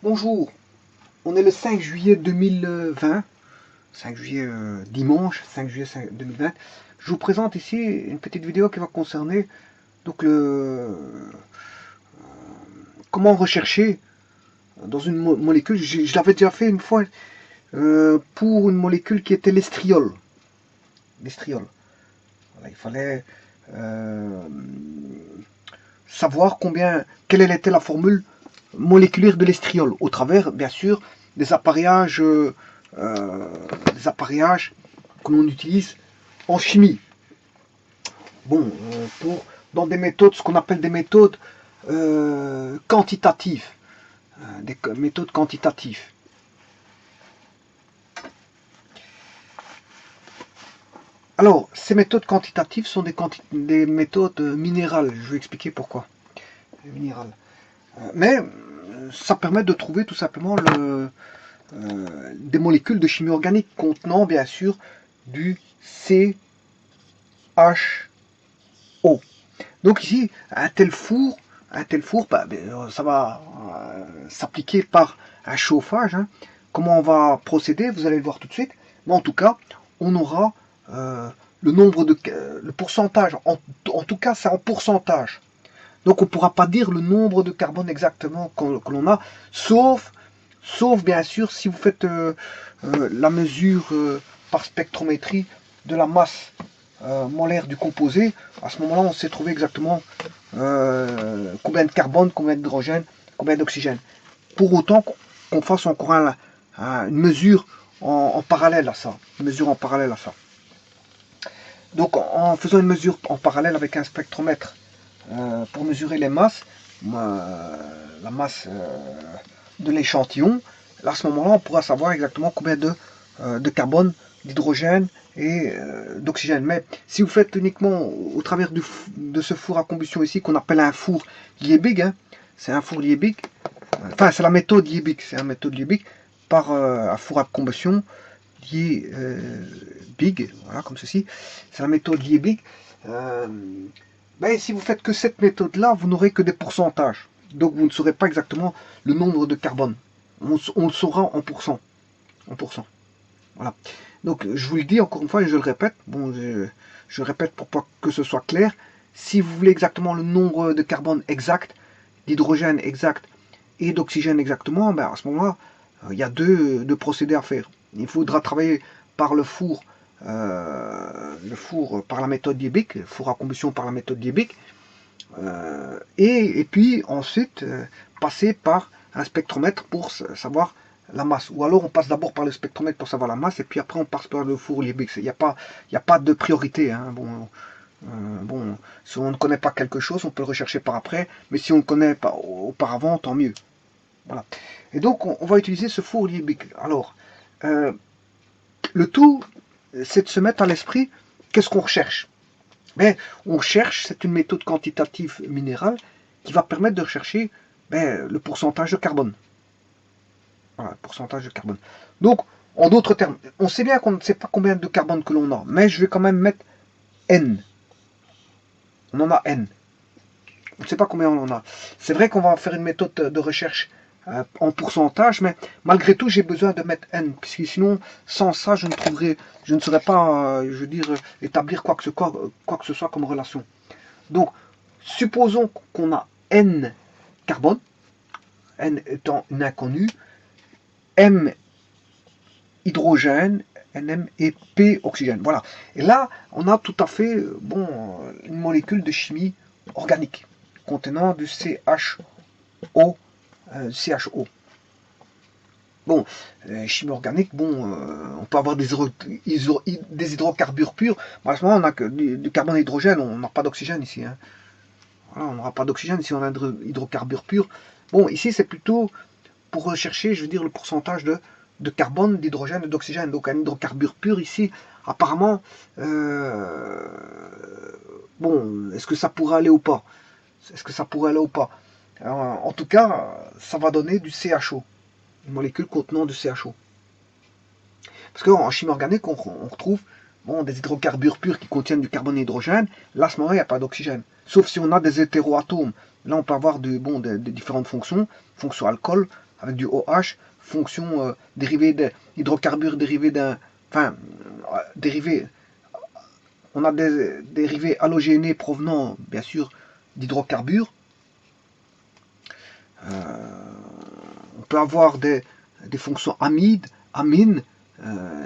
Bonjour, on est le 5 juillet 2020, 5 juillet dimanche, 5 juillet 2020. Je vous présente ici une petite vidéo qui va concerner donc comment rechercher dans une molécule. Je l'avais déjà fait une fois pour une molécule qui était l'estriol. L'estriol. Voilà, il fallait savoir quelle était la formule moléculaire de l'estriol, au travers, bien sûr, des appareillages que l'on utilise en chimie. Bon, dans des méthodes, ce qu'on appelle des méthodes quantitatives. Des méthodes quantitatives. Alors, ces méthodes quantitatives sont des méthodes minérales. Je vais expliquer pourquoi. Minérales. Mais ça permet de trouver tout simplement des molécules de chimie organique contenant bien sûr du CHO. Donc ici, un tel four, ça va s'appliquer par un chauffage. Hein. Comment on va procéder, vous allez le voir tout de suite. Mais en tout cas, on aura le pourcentage. En tout cas, c'est en pourcentage. Donc on ne pourra pas dire le nombre de carbone exactement que l'on a, sauf bien sûr si vous faites la mesure par spectrométrie de la masse molaire du composé. À ce moment-là, on sait trouver exactement combien de carbone, combien d'hydrogène, combien d'oxygène. Pour autant qu'on fasse encore une mesure en parallèle à ça. Une mesure en parallèle à ça. Donc en faisant une mesure en parallèle avec un spectromètre pour mesurer les masses, la masse de l'échantillon, à ce moment-là, on pourra savoir exactement combien de carbone, d'hydrogène et d'oxygène. Mais si vous faites uniquement au travers de ce four à combustion ici, qu'on appelle un four Liebig, hein, c'est un four Liebig, enfin c'est la méthode Liebig, c'est une méthode Liebig, par un four à combustion Liebig, voilà, comme ceci, c'est la méthode Liebig. Ben, si vous faites que cette méthode-là, vous n'aurez que des pourcentages. Donc vous ne saurez pas exactement le nombre de carbone. On le saura en pourcent. En pourcent. Voilà. Donc je vous le dis encore une fois et je le répète. Bon, je répète pour pas que ce soit clair. Si vous voulez exactement le nombre de carbone exact, d'hydrogène exact et d'oxygène exactement, ben à ce moment-là, il y a deux procédés à faire. Il faudra travailler par le four par la méthode Liebig, le four à combustion par la méthode Liebig, et puis ensuite passer par un spectromètre pour savoir la masse. Ou alors on passe d'abord par le spectromètre pour savoir la masse, et puis après on passe par le four Liebig. Il n'y a pas de priorité. Hein. Bon, si on ne connaît pas quelque chose, on peut le rechercher par après, mais si on le connaît pas auparavant, tant mieux. Voilà. Et donc on va utiliser ce four Liebig. Alors, le tout, c'est de se mettre à l'esprit qu'est-ce qu'on recherche. Mais on cherche, c'est une méthode quantitative minérale qui va permettre de rechercher le pourcentage de carbone. Voilà, le pourcentage de carbone. Donc, en d'autres termes, on sait bien qu'on ne sait pas combien de carbone que l'on a, mais je vais quand même mettre N. On en a N. On ne sait pas combien on en a. C'est vrai qu'on va faire une méthode de recherche en pourcentage, mais malgré tout, j'ai besoin de mettre N, puisque sinon, sans ça, je ne saurais pas, je veux dire, établir quoi que ce soit comme relation. Donc, supposons qu'on a N carbone, N étant une inconnue, M hydrogène, NM et P oxygène. Voilà. Et là, on a tout à fait une molécule de chimie organique contenant du CHO. Bon, chimie organique, on peut avoir des hydrocarbures purs, mais à ce moment on n'a que du carbone et hydrogène, on n'a pas d'oxygène ici. Hein. Voilà, on n'aura pas d'oxygène si on a un hydrocarbure pur. Bon, ici c'est plutôt pour rechercher, je veux dire, le pourcentage de carbone, d'hydrogène et d'oxygène. Donc un hydrocarbure pur ici, apparemment, bon, est-ce que ça pourrait aller ou pas? Est-ce que ça pourrait aller ou pas? Alors, en tout cas, ça va donner du CHO, une molécule contenant du CHO. Parce qu'en chimie organique, on retrouve des hydrocarbures purs qui contiennent du carbone et de l'hydrogène. Là, à ce moment-là, il n'y a pas d'oxygène. Sauf si on a des hétéroatomes. Là, on peut avoir des différentes fonctions, fonction alcool, avec du OH, fonction dérivée d'hydrocarbures dérivés d'un... Enfin, dérivés... On a des dérivés halogénés provenant, bien sûr, d'hydrocarbures. On peut avoir des fonctions amides, amines,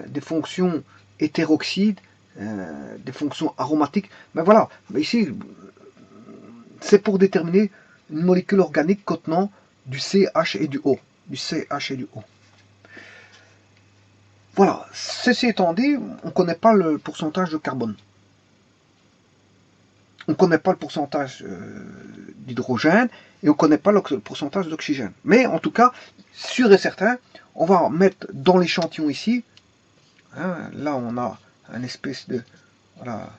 des fonctions hétéroxydes, des fonctions aromatiques. Mais voilà, mais ici, c'est pour déterminer une molécule organique contenant du CH et du O. Du CH et du O. Voilà, ceci étant dit, on ne connaît pas le pourcentage de carbone. On ne connaît pas le pourcentage d'hydrogène et on ne connaît pas le pourcentage d'oxygène. Mais en tout cas, sûr et certain, on va mettre dans l'échantillon ici, hein, là on a un espèce de, voilà,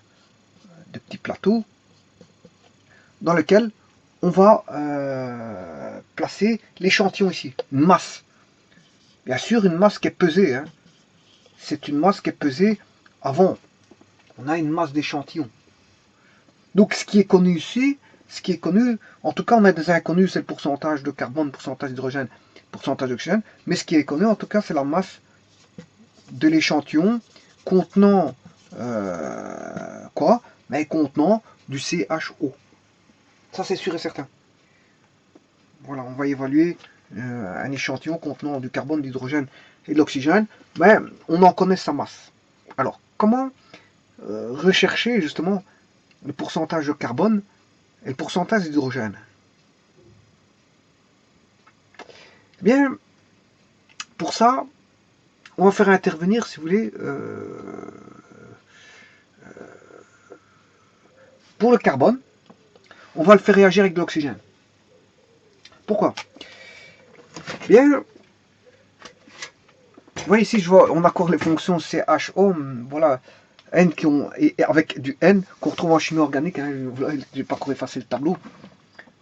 de petit plateau, dans lequel on va placer l'échantillon ici, une masse. Bien sûr, une masse qui est pesée. Hein. C'est une masse qui est pesée avant. On a une masse d'échantillon. Donc ce qui est connu ici, ce qui est connu, en tout cas on a des inconnus, c'est le pourcentage de carbone, pourcentage d'hydrogène, pourcentage d'oxygène, mais ce qui est connu en tout cas c'est la masse de l'échantillon contenant quoi? Mais contenant du CHO. Ça c'est sûr et certain. Voilà, on va évaluer un échantillon contenant du carbone, de l'hydrogène et de l'oxygène, mais on en connaît sa masse. Alors, comment rechercher justement le pourcentage de carbone et le pourcentage d'hydrogène? Eh bien, pour ça, on va faire intervenir, si vous voulez, pour le carbone, on va le faire réagir avec de l'oxygène. Pourquoi? Bien, vous voyez ici, je vois, on accorde les fonctions CHO, voilà, N qui ont, et avec du N qu'on retrouve en chimie organique. Hein, je n'ai pas encore effacé le tableau.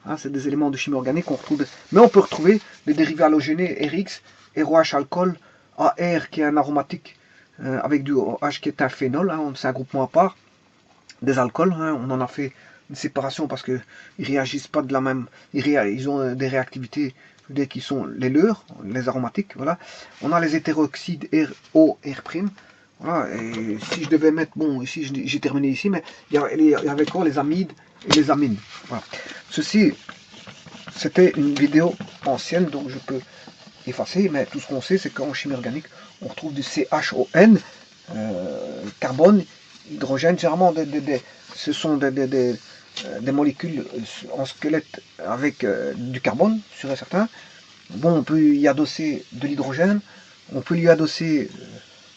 Hein, c'est des éléments de chimie organique qu'on retrouve. Mais on peut retrouver des dérivés halogénés RX, ROH alcool, AR qui est un aromatique avec du OH qui est un phénol. Hein, c'est un groupement à part des alcools. Hein, on en a fait une séparation parce qu'ils ne réagissent pas de la même. Ils ont des réactivités qui sont les leurs, les aromatiques. Voilà. On a les hétéroxydes RO, R'. Voilà, et si je devais mettre, bon, ici j'ai terminé ici, mais il y avait quoi? Les amides et les amines. Voilà. Ceci, c'était une vidéo ancienne, donc je peux effacer, mais tout ce qu'on sait, c'est qu'en chimie organique, on retrouve du CHON, carbone, hydrogène, généralement, ce sont des molécules en squelette avec du carbone, sûr et certain. Bon, on peut y adosser de l'hydrogène, on peut lui adosser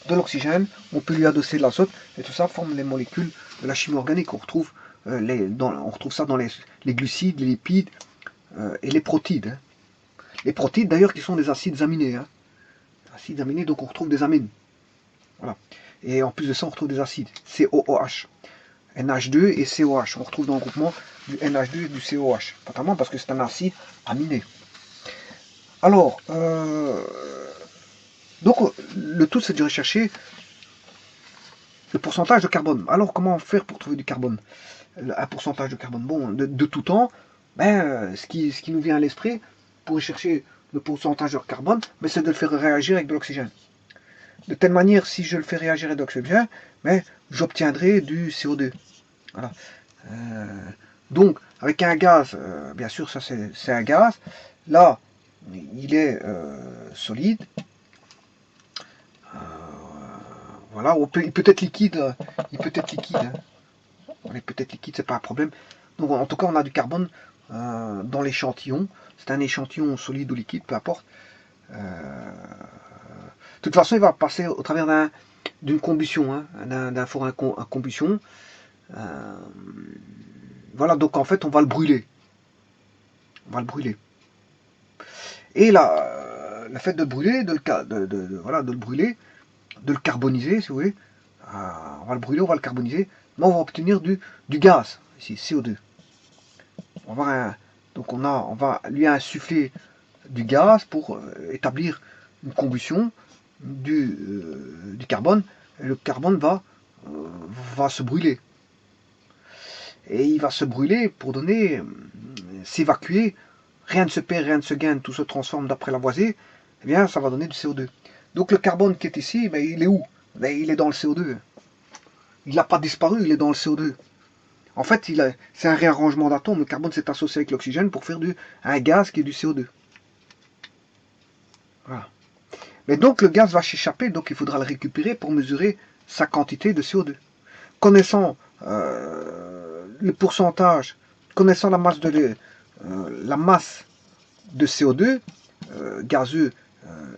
de l'oxygène, on peut lui adosser de l'azote, et tout ça forme les molécules de la chimie organique. On retrouve, on retrouve ça dans les glucides, les lipides et les protides. Hein. Les protides d'ailleurs qui sont des acides aminés. Hein. Acides aminés, donc on retrouve des amines. Voilà. Et en plus de ça, on retrouve des acides, COOH, NH2 et COH. On retrouve dans le groupement du NH2 et du COH, notamment parce que c'est un acide aminé. Alors, donc le tout c'est de rechercher le pourcentage de carbone. Alors comment faire pour trouver du carbone? Un pourcentage de carbone. Bon, de tout temps, ben, ce qui nous vient à l'esprit pour chercher le pourcentage de carbone, ben, c'est de le faire réagir avec de l'oxygène. De telle manière, si je le fais réagir avec de l'oxygène, ben, j'obtiendrai du CO2. Voilà. Donc, avec un gaz, bien sûr, ça c'est un gaz. Là, il est solide. Voilà, il peut être liquide. Il peut être liquide. Hein. Il peut être liquide, c'est pas un problème. Donc, en tout cas, on a du carbone dans l'échantillon. C'est un échantillon solide ou liquide, peu importe. De toute façon, il va passer au travers d'une combustion, hein, d'un four à combustion. Voilà, donc en fait, on va le brûler. On va le brûler. Et là, le fait de le brûler, voilà, de le brûler, de le carboniser, si vous voulez, on va le brûler, on va le carboniser, mais on va obtenir du gaz, ici, CO2. On va donc on va lui insuffler du gaz pour établir une combustion du carbone, et le carbone va se brûler. Et il va se brûler pour donner, s'évacuer rien ne se perd, rien ne se gagne, tout se transforme d'après Lavoisier, eh bien ça va donner du CO2. Donc le carbone qui est ici, ben, il est où? Ben, il est dans le CO2. Il n'a pas disparu, il est dans le CO2. En fait, c'est un réarrangement d'atomes. Le carbone s'est associé avec l'oxygène pour faire un gaz qui est du CO2. Voilà. Mais donc le gaz va s'échapper, donc il faudra le récupérer pour mesurer sa quantité de CO2. Connaissant le pourcentage, connaissant la masse de CO2 gazeux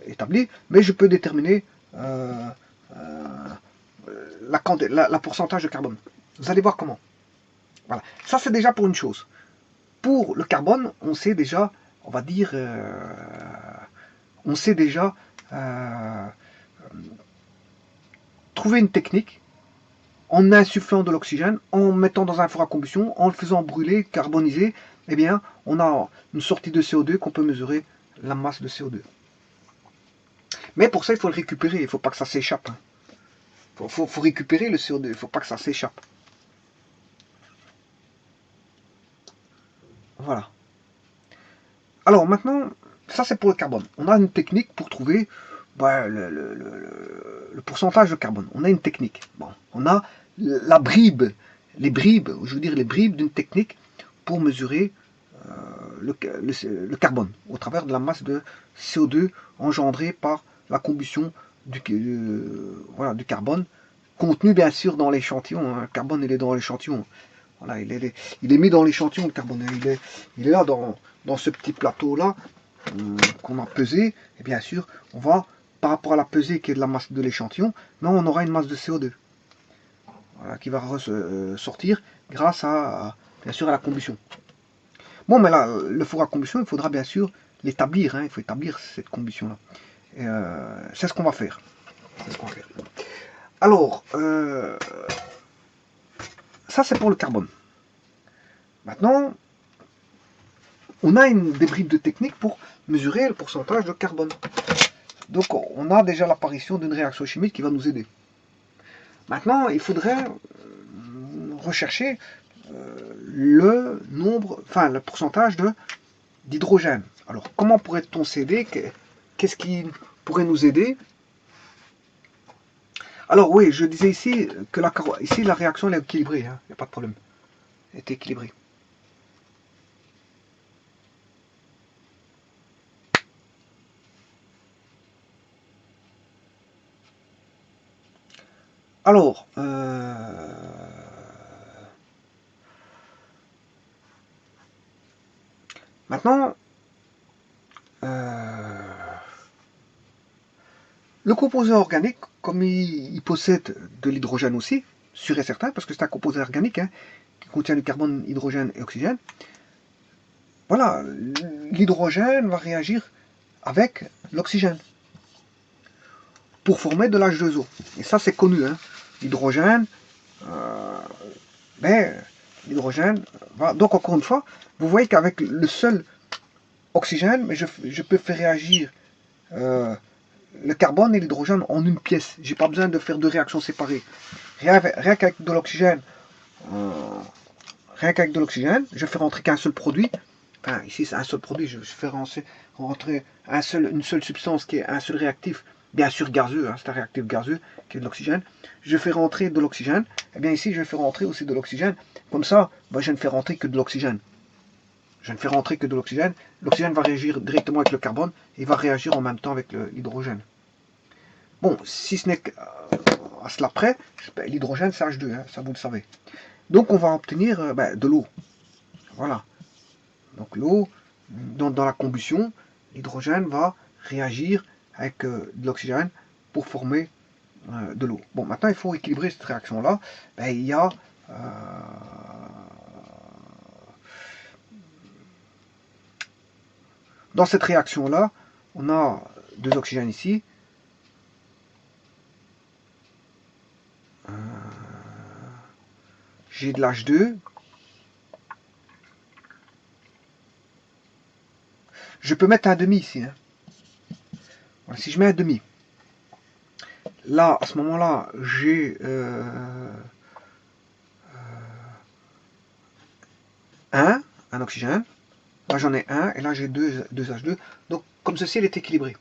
établi, mais je peux déterminer la pourcentage de carbone. Vous allez voir comment. Voilà. Ça c'est déjà pour une chose. Pour le carbone, on sait déjà, on va dire, on sait déjà trouver une technique en insufflant de l'oxygène, en mettant dans un four à combustion, en le faisant brûler, carboniser, eh bien, on a une sortie de CO2 qu'on peut mesurer la masse de CO2. Mais pour ça, il faut le récupérer, il ne faut pas que ça s'échappe. Il faut récupérer le CO2, il ne faut pas que ça s'échappe. Voilà. Alors maintenant, ça c'est pour le carbone. On a une technique pour trouver le pourcentage de carbone. On a une technique. Bon, on a les bribes, je veux dire les bribes d'une technique pour mesurer le carbone au travers de la masse de CO2 engendrée par la combustion du carbone, contenu bien sûr dans l'échantillon. Hein. Le carbone, il est dans l'échantillon. Voilà, il est mis dans l'échantillon, le carbone. Il est là dans ce petit plateau-là qu'on a pesé. Et bien sûr, on va, par rapport à la pesée qui est de la masse de l'échantillon, mais on aura une masse de CO2 voilà, qui va sortir grâce bien sûr, à la combustion. Bon, mais là, le four à combustion, il faudra bien sûr l'établir. Hein, il faut établir cette combustion-là. C'est ce qu'on va faire. Alors, ça c'est pour le carbone. Maintenant, on a des bribes de technique pour mesurer le pourcentage de carbone. Donc on a déjà l'apparition d'une réaction chimique qui va nous aider. Maintenant, il faudrait rechercher le pourcentage d'hydrogène. Alors, comment pourrait-on s'aider? Qu'est-ce qui pourrait nous aider? Alors oui, je disais ici que la réaction est équilibrée, il n'y a pas de problème. Elle est équilibrée. Alors, maintenant, le composé organique, comme il possède de l'hydrogène aussi, sûr et certain, parce que c'est un composé organique qui contient du carbone, hydrogène et oxygène, voilà, l'hydrogène va réagir avec l'oxygène pour former de l'H2O. Et ça, c'est connu. L'hydrogène, l'hydrogène va... Donc, encore une fois, vous voyez qu'avec le seul oxygène, mais je peux faire réagir le carbone et l'hydrogène en une pièce. J'ai pas besoin de faire deux réactions séparées. Rien qu'avec de l'oxygène, je fais rentrer qu'un seul produit. Enfin, ici c'est un seul produit, je fais rentrer une seule substance qui est un seul réactif, bien sûr gazeux, c'est un réactif gazeux qui est de l'oxygène. Je fais rentrer de l'oxygène, et bien ici je fais rentrer aussi de l'oxygène. Comme ça, je ne fais rentrer que de l'oxygène. Je ne fais rentrer que de l'oxygène. L'oxygène va réagir directement avec le carbone et va réagir en même temps avec l'hydrogène. Bon, si ce n'est qu'à cela près, l'hydrogène c'est H2, ça vous le savez. Donc on va obtenir de l'eau. Voilà. Donc l'eau, dans la combustion, l'hydrogène va réagir avec de l'oxygène pour former de l'eau. Bon, maintenant il faut équilibrer cette réaction-là. Il y a dans cette réaction-là, on a deux oxygènes ici. J'ai de l'H2. Je peux mettre un demi ici. Voilà, si je mets un demi, là, à ce moment-là, j'ai un oxygène. Là j'en ai un, et là j'ai deux H2. Donc comme ceci, elle est équilibrée.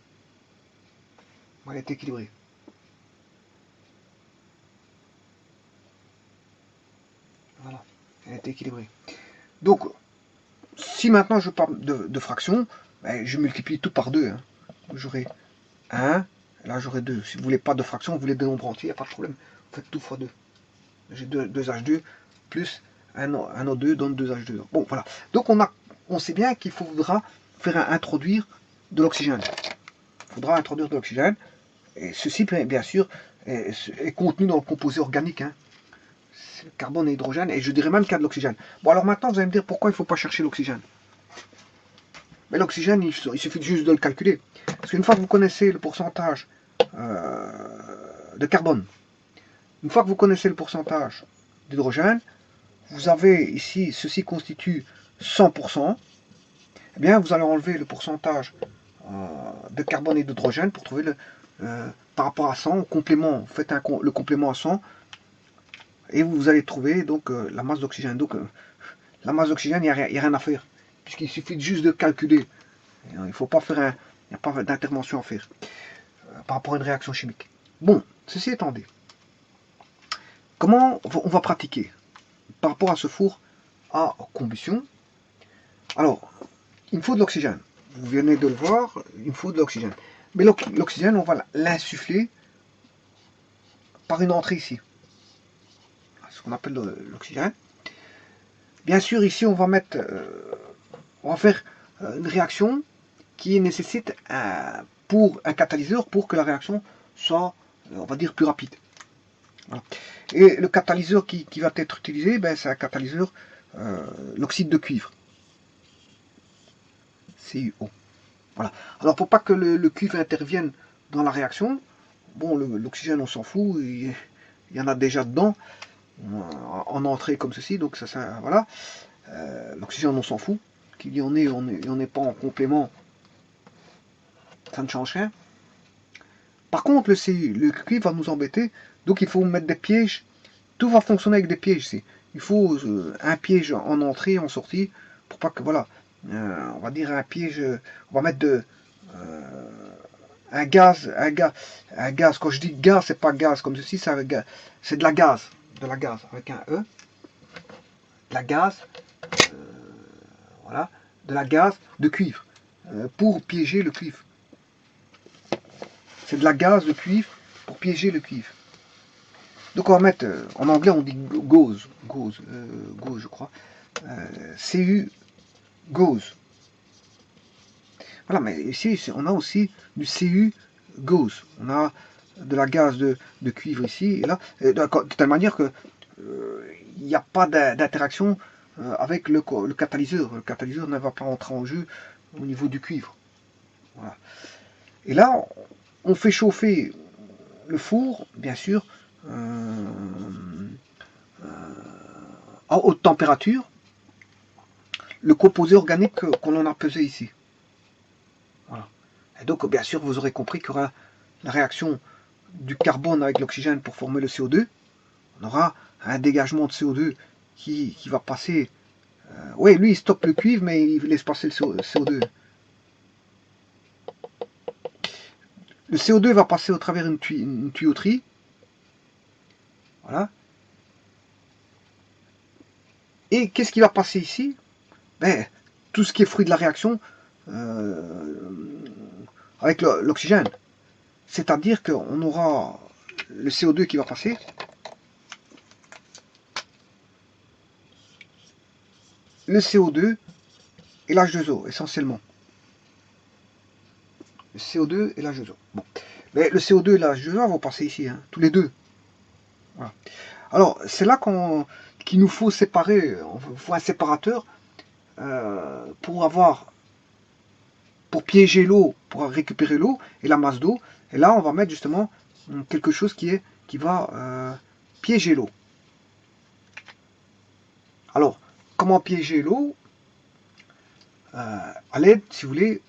Elle est équilibrée. Voilà, elle est équilibrée. Donc, si maintenant je parle de fraction, ben, je multiplie tout par 2. Hein. J'aurai 1, là j'aurai 2. Si vous voulez pas de fraction, vous voulez des nombres entiers, il n'y a pas de problème. Vous faites tout fois 2. J'ai 2 H2 plus un O2 donne 2 H2. Bon, voilà. Donc on sait bien qu'il faudra faire introduire de l'oxygène. Il faudra introduire de l'oxygène. Et ceci, bien sûr, est contenu dans le composé organique. Hein. Carbone et hydrogène, et je dirais même qu'il y a de l'oxygène. Bon, alors maintenant, vous allez me dire pourquoi il ne faut pas chercher l'oxygène. Mais l'oxygène, il suffit juste de le calculer. Parce qu'une fois que vous connaissez le pourcentage de carbone, une fois que vous connaissez le pourcentage d'hydrogène, vous avez ici, ceci constitue 100%, eh bien vous allez enlever le pourcentage de carbone et d'hydrogène pour trouver le, par rapport à 100, au complément, vous faites le complément à 100, et vous allez trouver donc la masse d'oxygène. Donc la masse d'oxygène, il n'y a rien à faire, puisqu'il suffit juste de calculer. Il ne faut pas faire il n'y a pas d'intervention à faire par rapport à une réaction chimique. Bon, ceci étant dit, comment on va pratiquer par rapport à ce four à combustion? Alors, il me faut de l'oxygène. Vous venez de le voir, il me faut de l'oxygène. Mais l'oxygène, on va l'insuffler par une entrée ici. Ce qu'on appelle l'oxygène. Bien sûr, ici, on va faire une réaction qui nécessite pour un catalyseur pour que la réaction soit, on va dire, plus rapide. Voilà. Et le catalyseur qui va être utilisé, ben, c'est un catalyseur, l'oxyde de cuivre. CuO. Voilà. Alors pour pas que le cuivre intervienne dans la réaction, bon, l'oxygène on s'en fout, il y en a déjà dedans, en entrée comme ceci, donc ça voilà. L'oxygène on s'en fout, qu'il y en ait, on n'est pas en complément, ça ne change rien. Par contre, le cuivre va nous embêter, donc il faut mettre des pièges. Tout va fonctionner avec des pièges ici. Il faut un piège en entrée, en sortie, pour pas que, voilà, on va dire un piège, on va mettre un gaz, quand je dis gaz, c'est pas gaz comme ceci, c'est de la gaz, avec un E, de la gaz, voilà, de la gaz de cuivre, pour piéger le cuivre. C'est de la gaz de cuivre pour piéger le cuivre. Donc on va mettre, en anglais on dit gauze, je crois, CU gauze. Voilà, mais ici on a aussi du CU gauze. On a de la gaz de cuivre ici et là, de telle manière que il n'y a pas d'interaction avec le catalyseur. Le catalyseur ne va pas entrer en jeu au niveau du cuivre. Voilà. Et là, on fait chauffer le four, bien sûr, à haute température, le composé organique qu'on en a pesé ici. Voilà. Et donc, bien sûr, vous aurez compris qu'il y aura la réaction du carbone avec l'oxygène pour former le CO2. On aura un dégagement de CO2 qui va passer. Oui, lui, il stoppe le cuivre, mais il laisse passer le CO2. Le CO2 va passer au travers une tuyauterie. Voilà. Et qu'est-ce qui va passer ici? Ben, tout ce qui est fruit de la réaction avec l'oxygène. C'est-à-dire qu'on aura le CO2 qui va passer. Le CO2 et l'H2O, essentiellement. Le CO2 et l'H2O. Bon. Mais le CO2 et l'H2O vont passer ici, hein, tous les deux. Voilà. Alors, c'est là qu'il nous faut séparer, il faut un séparateur pour piéger l'eau, pour récupérer l'eau et la masse d'eau. Et là, on va mettre justement quelque chose qui va piéger l'eau. Alors, comment piéger l'eau? À l'aide, si vous voulez,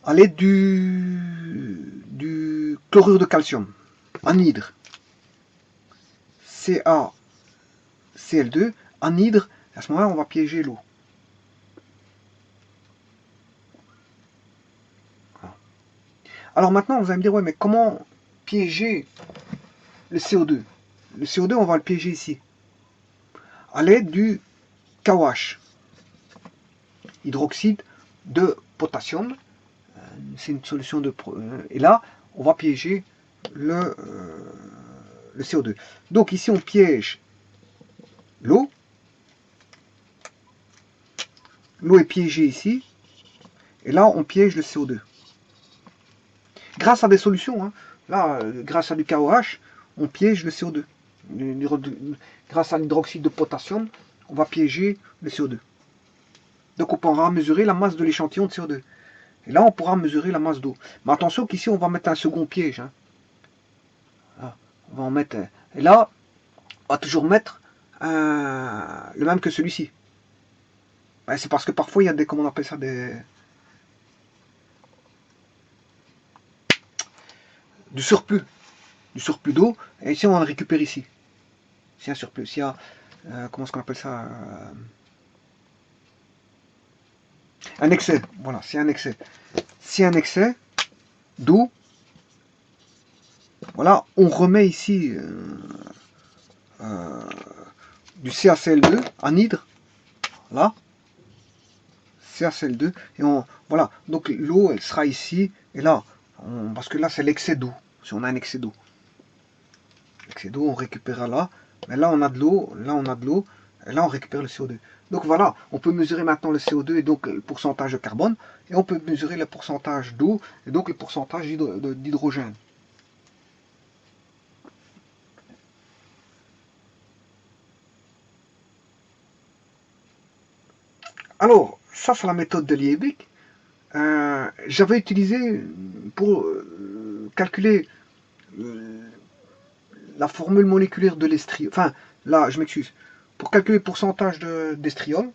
à l'aide du chlorure de calcium, anhydre, CaCl. Cl2, anhydre, à ce moment-là, on va piéger l'eau. Alors maintenant, vous allez me dire, ouais, mais comment piéger le CO2? Le CO2, on va le piéger ici, à l'aide du KOH, hydroxyde de potassium. C'est une solution de... Et là, on va piéger le CO2. Donc ici, on piège l'eau. L'eau est piégée ici. Et là, on piège le CO2. Grâce à des solutions, hein. Là, grâce à du KOH, on piège le CO2. Grâce à l'hydroxyde de potassium, on va piéger le CO2. Donc on pourra mesurer la masse de l'échantillon de CO2. Et là, on pourra mesurer la masse d'eau. Mais attention qu'ici, on va mettre un second piège. Hein. Là, on va en mettre... Et là, on va toujours mettre le même que celui-ci. Ben, c'est parce que parfois, il y a des... Comment on appelle ça? Du surplus. Du surplus d'eau. Et ici, on va le récupérer ici. S'il y a un surplus. S'il y a... comment est-ce qu'on appelle ça? Un excès. Voilà, c'est un excès. S'il y a un excès d'eau, voilà, on remet ici du CaCl2, anhydre, là, CaCl2, et voilà, donc l'eau, elle sera ici, et là, parce que là, c'est l'excès d'eau, si on a un excès d'eau. L'excès d'eau, on récupérera là, mais là, on a de l'eau, là, on a de l'eau, et là, on récupère le CO2. Donc voilà, on peut mesurer maintenant le CO2 et donc le pourcentage de carbone, et on peut mesurer le pourcentage d'eau, et donc le pourcentage d'hydrogène. Alors, ça c'est la méthode de Liebig. J'avais utilisé pour calculer la formule moléculaire de l'estriol. Enfin, là, je m'excuse. Pour calculer le pourcentage d'estriol,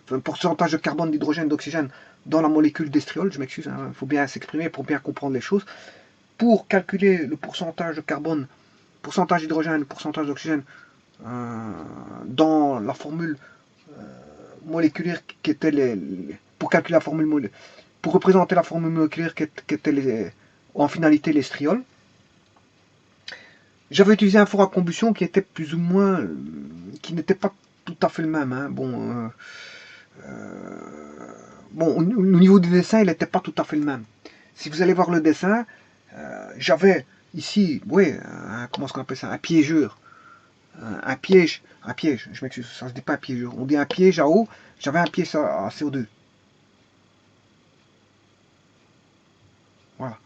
enfin, pourcentage de carbone, d'hydrogène, d'oxygène dans la molécule d'estriol, je m'excuse, il faut bien s'exprimer pour bien comprendre les choses. Pour calculer le pourcentage de carbone, pourcentage d'hydrogène, pourcentage d'oxygène dans la formule moléculaire qui était pour calculer la formule moléculaire, pour représenter la formule moléculaire qui était en finalité l'estriol, j'avais utilisé un four à combustion qui était plus ou moins, qui n'était pas tout à fait le même. Hein. Bon, au niveau du dessin, il n'était pas tout à fait le même. Si vous allez voir le dessin, j'avais ici, oui, comment est-ce qu'on appelle ça, un piégeur, un piège, je m'excuse, ça se dit pas un piégeur, on dit un piège à eau, j'avais un piège à CO2. Voilà.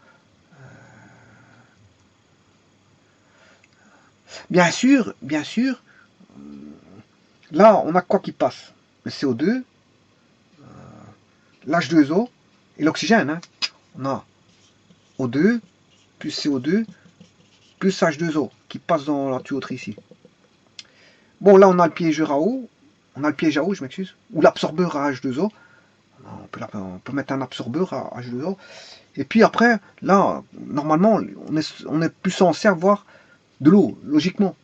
Bien sûr, là, on a quoi qui passe? Le CO2, l'H2O et l'oxygène. Hein. On a O2 plus CO2 plus H2O qui passe dans la tuyauterie ici. Bon, là, on a le piégeur à eau. On a le piège à eau, je m'excuse. Ou l'absorbeur à H2O. On peut mettre un absorbeur à H2O. Et puis après, là, normalement, on est plus censé avoir de l'eau, logiquement.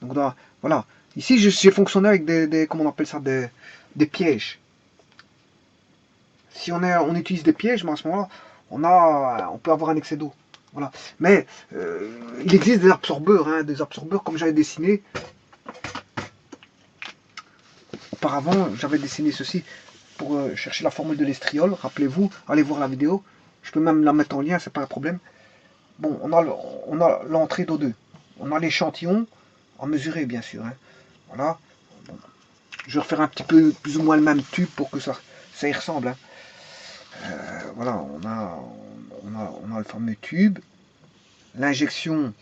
Donc là, voilà. Ici, j'ai fonctionné avec comment on appelle ça, des pièges. Si on utilise des pièges, mais à ce moment-là, on peut avoir un excès d'eau. Voilà. Mais il existe des absorbeurs comme j'avais dessiné. Auparavant, j'avais dessiné ceci pour chercher la formule de l'estriol. Rappelez-vous, allez voir la vidéo. Je peux même la mettre en lien, c'est pas un problème. Bon, on a l'entrée d'O2. On a l'échantillon à mesurer, bien sûr. Hein. Voilà. Bon. Je vais refaire un petit peu plus ou moins le même tube pour que ça y ressemble. Hein. Voilà, on a le fameux tube, l'injection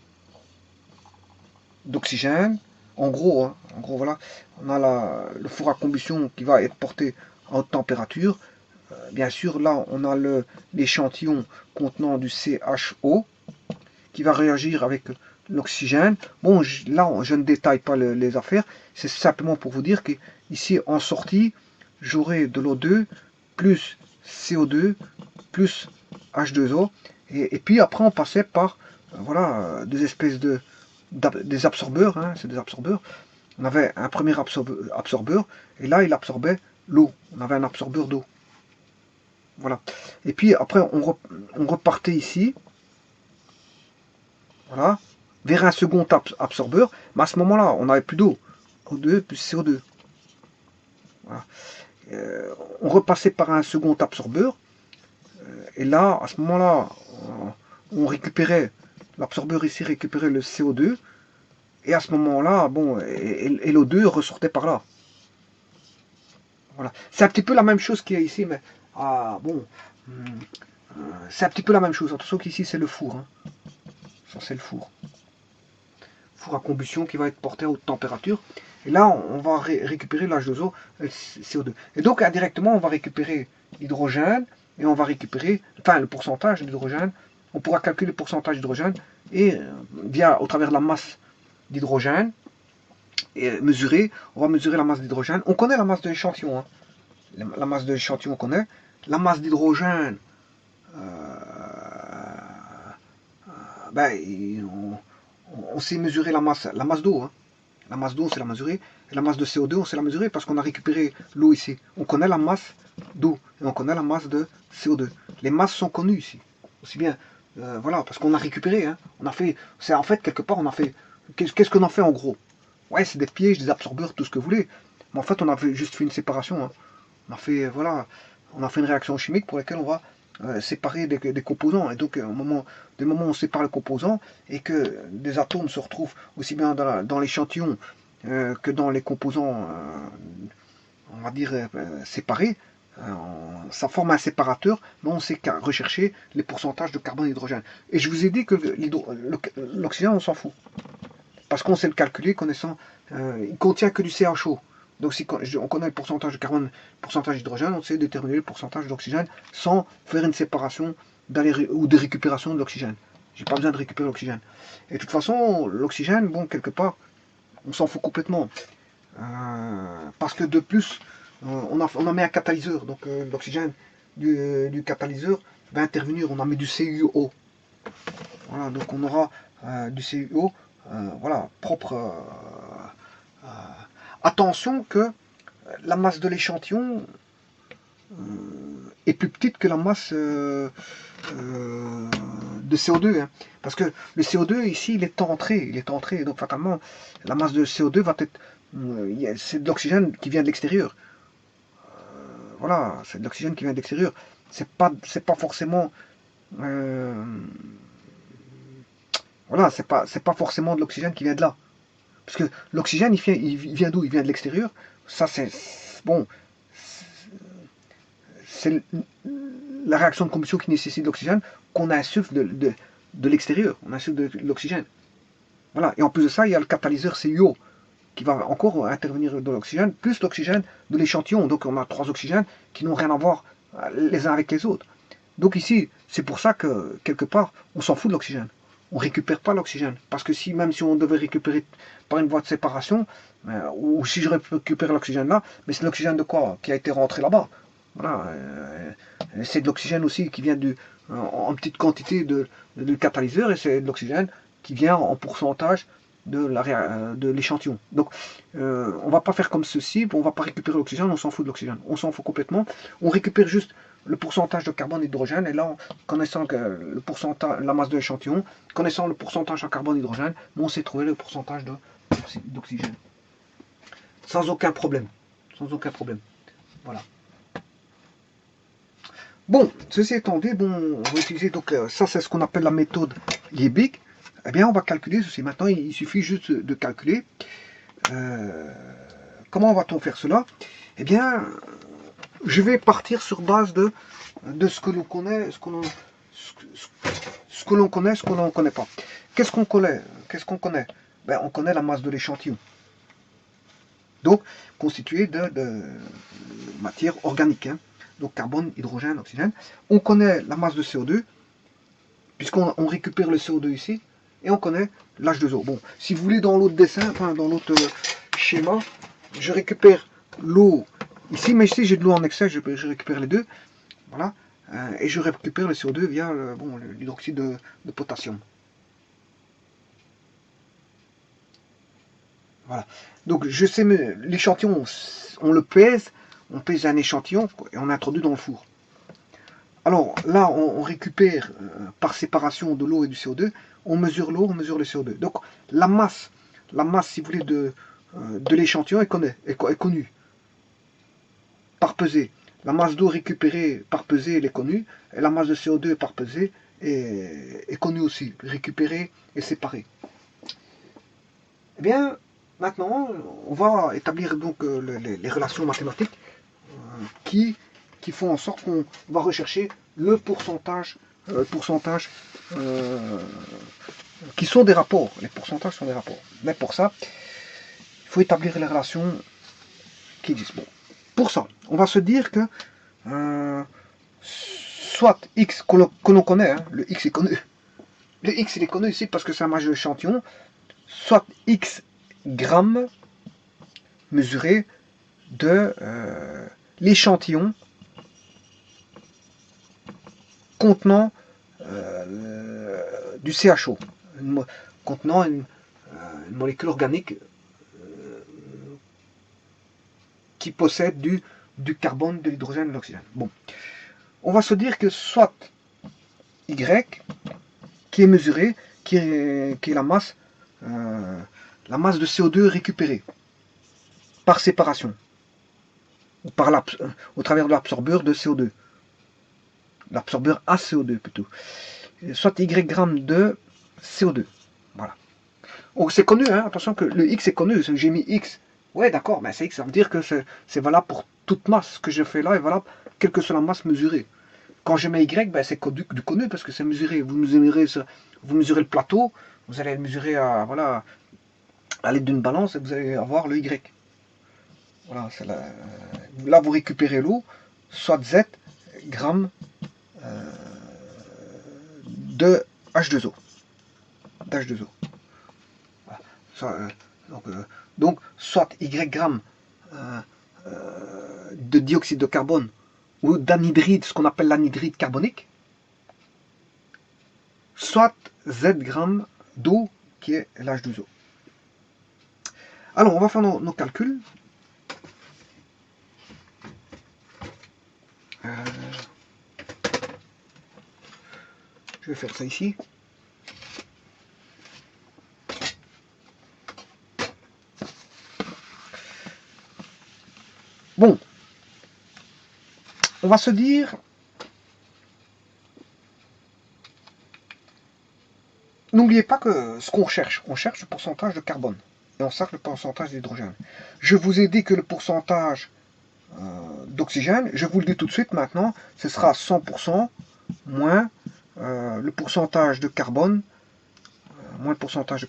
d'oxygène. En gros, voilà, on a le four à combustion qui va être porté à haute température. Bien sûr, là, on a l'échantillon contenant du CHO qui va réagir avec l'oxygène. Bon, là, je ne détaille pas les affaires. C'est simplement pour vous dire que ici, en sortie, j'aurai de l'O2 plus CO2 plus H2O. Et puis après, on passait par voilà, des espèces des absorbeurs. Hein, c'est des absorbeurs. on avait un premier absorbeur, et là, il absorbait l'eau. On avait un absorbeur d'eau. Voilà. Et puis après, on repartait ici, voilà, vers un second absorbeur, mais à ce moment-là, on n'avait plus d'eau. O2 plus CO2. Voilà. On repassait par un second absorbeur, et là, à ce moment-là, on récupérait, l'absorbeur ici récupérait le CO2, et à ce moment-là, bon, et l'O2 ressortait par là. Voilà. C'est un petit peu la même chose qu'il y a ici, mais bon, c'est un petit peu la même chose. Attention qu'ici c'est le four. Hein. Ça c'est le four. Four à combustion qui va être porté à haute température. Et là, on va récupérer l'H2O, le CO2. Et donc indirectement, on va récupérer l'hydrogène et on va récupérer, enfin le pourcentage d'hydrogène. On pourra calculer le pourcentage d'hydrogène et au travers de la masse d'hydrogène et on va mesurer la masse d'hydrogène. On connaît la masse de l'échantillon. Hein. La masse de l'échantillon, on connaît. La masse d'hydrogène, ben, on sait mesurer la masse d'eau. Hein. La masse d'eau, on sait la mesurer. Et la masse de CO2, on sait la mesurer parce qu'on a récupéré l'eau ici. On connaît la masse d'eau et on connaît la masse de CO2. Les masses sont connues ici. Aussi bien, voilà, parce qu'on a récupéré. Hein. On a fait, c'est en fait, quelque part, on a fait. Qu'est-ce qu'on en fait en gros? Ouais, c'est des pièges, des absorbeurs, tout ce que vous voulez. Mais en fait, on a juste fait une séparation. Hein. On a fait, voilà, on a fait une réaction chimique pour laquelle on va séparer des composants. Et donc, du moment où on sépare les composants et que des atomes se retrouvent aussi bien dans l'échantillon que dans les composants, on va dire, séparés, ça forme un séparateur, mais on sait qu'à rechercher les pourcentages de carbone et d'hydrogène. Et je vous ai dit que l'oxygène, on s'en fout. Parce qu'on sait le calculer, connaissant, il contient que du CHO. Donc si on connaît le pourcentage de carbone, le pourcentage d'hydrogène, on sait déterminer le pourcentage d'oxygène sans faire une séparation ou de récupération de l'oxygène. J'ai pas besoin de récupérer l'oxygène. Et de toute façon, l'oxygène, bon, quelque part, on s'en fout complètement. Parce que de plus, on en met un catalyseur. Donc l'oxygène du catalyseur va intervenir. On en met du CuO. Voilà, donc on aura du CuO voilà, propre. Attention que la masse de l'échantillon est plus petite que la masse de CO2. Hein. Parce que le CO2 ici, il est entré. Donc fatalement, la masse de CO2 va être. C'est de l'oxygène qui vient de l'extérieur. Voilà, c'est de l'oxygène qui vient de l'extérieur. C'est pas forcément. Voilà, c'est pas forcément de l'oxygène qui vient de là. Parce que l'oxygène, il vient d'où? Il vient de l'extérieur. Ça, c'est bon. C'est la réaction de combustion qui nécessite de l'oxygène qu'on insuffle de l'extérieur. On insuffle de l'oxygène. Voilà. Et en plus de ça, il y a le catalyseur CuO qui va encore intervenir de l'oxygène, plus l'oxygène de l'échantillon. Donc on a 3 oxygènes qui n'ont rien à voir les uns avec les autres. Donc ici, c'est pour ça que, quelque part, on s'en fout de l'oxygène. On ne récupère pas l'oxygène. Parce que même si on devait récupérer par une voie de séparation, ou si je récupère l'oxygène là, mais c'est l'oxygène de quoi? Qui a été rentré là-bas. Voilà. C'est de l'oxygène aussi qui vient en petite quantité du catalyseur, et c'est de l'oxygène qui vient en pourcentage de l'échantillon. Donc, on ne va pas faire comme ceci, on ne va pas récupérer l'oxygène, on s'en fout de l'oxygène. On s'en fout complètement. On récupère juste le pourcentage de carbone et d'hydrogène, et là, connaissant que le pourcentage, la masse de l'échantillon, connaissant le pourcentage en carbone et d'hydrogène, on sait trouver le pourcentage d'oxygène. Sans aucun problème. Sans aucun problème. Voilà. Bon, ceci étant dit, bon, on va utiliser, donc ça c'est ce qu'on appelle la méthode Liebig. Eh bien, on va calculer ceci. Maintenant, il suffit juste de calculer. Comment va-t-on faire cela? Eh bien, je vais partir sur base de ce que l'on connaît, ce que l'on connaît, ce que l'on ne connaît pas. Qu'est-ce qu'on connaît? Ben, on connaît la masse de l'échantillon. Donc, constituée de matière organique. Hein. Donc, carbone, hydrogène, oxygène. On connaît la masse de CO2, puisqu'on récupère le CO2 ici, et on connaît l'H2O. Bon, si vous voulez, dans l'autre dessin, enfin, dans l'autre schéma, je récupère l'eau ici, mais ici j'ai de l'eau en excès, je récupère les deux. Voilà. Et je récupère le CO2 via l'hydroxyde de potassium. Voilà. Donc je sais, l'échantillon, on le pèse, on pèse un échantillon et on introduit dans le four. Alors là, on récupère par séparation de l'eau et du CO2, on mesure l'eau, on mesure le CO2. Donc la masse si vous voulez, de l'échantillon est connue par pesée. La masse d'eau récupérée par pesée, elle est connue, et la masse de CO2 par pesée est connue aussi, récupérée et séparée. Eh bien, maintenant, on va établir donc les relations mathématiques qui font en sorte qu'on va rechercher le pourcentage, qui sont des rapports. Les pourcentages sont des rapports. Mais pour ça, il faut établir les relations qui existent. Bon, pour ça, on va se dire que soit x que l'on connaît, hein, le x est connu. Le x il est connu ici parce que c'est un match d'échantillon, soit x grammes mesurés de l'échantillon contenant du CHO, contenant une molécule organique qui possède du carbone, de l'hydrogène et de l'oxygène. Bon, on va se dire que soit Y, qui est mesurée, qui est la masse de CO2 récupérée par séparation, ou au travers de l'absorbeur de CO2, l'absorbeur à CO2 plutôt, soit Y grammes de CO2. Voilà. Oh, c'est connu, hein, attention que le X est connu, j'ai mis X. Ouais, d'accord, mais c'est X, ça veut dire que c'est valable pour toute masse. Ce que je fais là est valable quelle que soit la masse mesurée. Quand je mets Y, ben, c'est du connu parce que c'est mesuré. Vous mesurez le plateau, vous allez le mesurer à l'aide d'une balance et vous allez avoir le Y. Voilà, là vous récupérez l'eau, soit Z grammes de H2O. D'H2O. Voilà. Donc, soit Y grammes de dioxyde de carbone ou d'anhydride, ce qu'on appelle l'anhydride carbonique, soit Z grammes d'eau qui est l'H2O. Alors, on va faire nos calculs. Je vais faire ça ici. Bon, on va se dire, n'oubliez pas que ce qu'on cherche le pourcentage de carbone et on cherche le pourcentage d'hydrogène. Je vous ai dit que le pourcentage d'oxygène, je vous le dis tout de suite maintenant, ce sera 100% moins le pourcentage de carbone, moins le pourcentage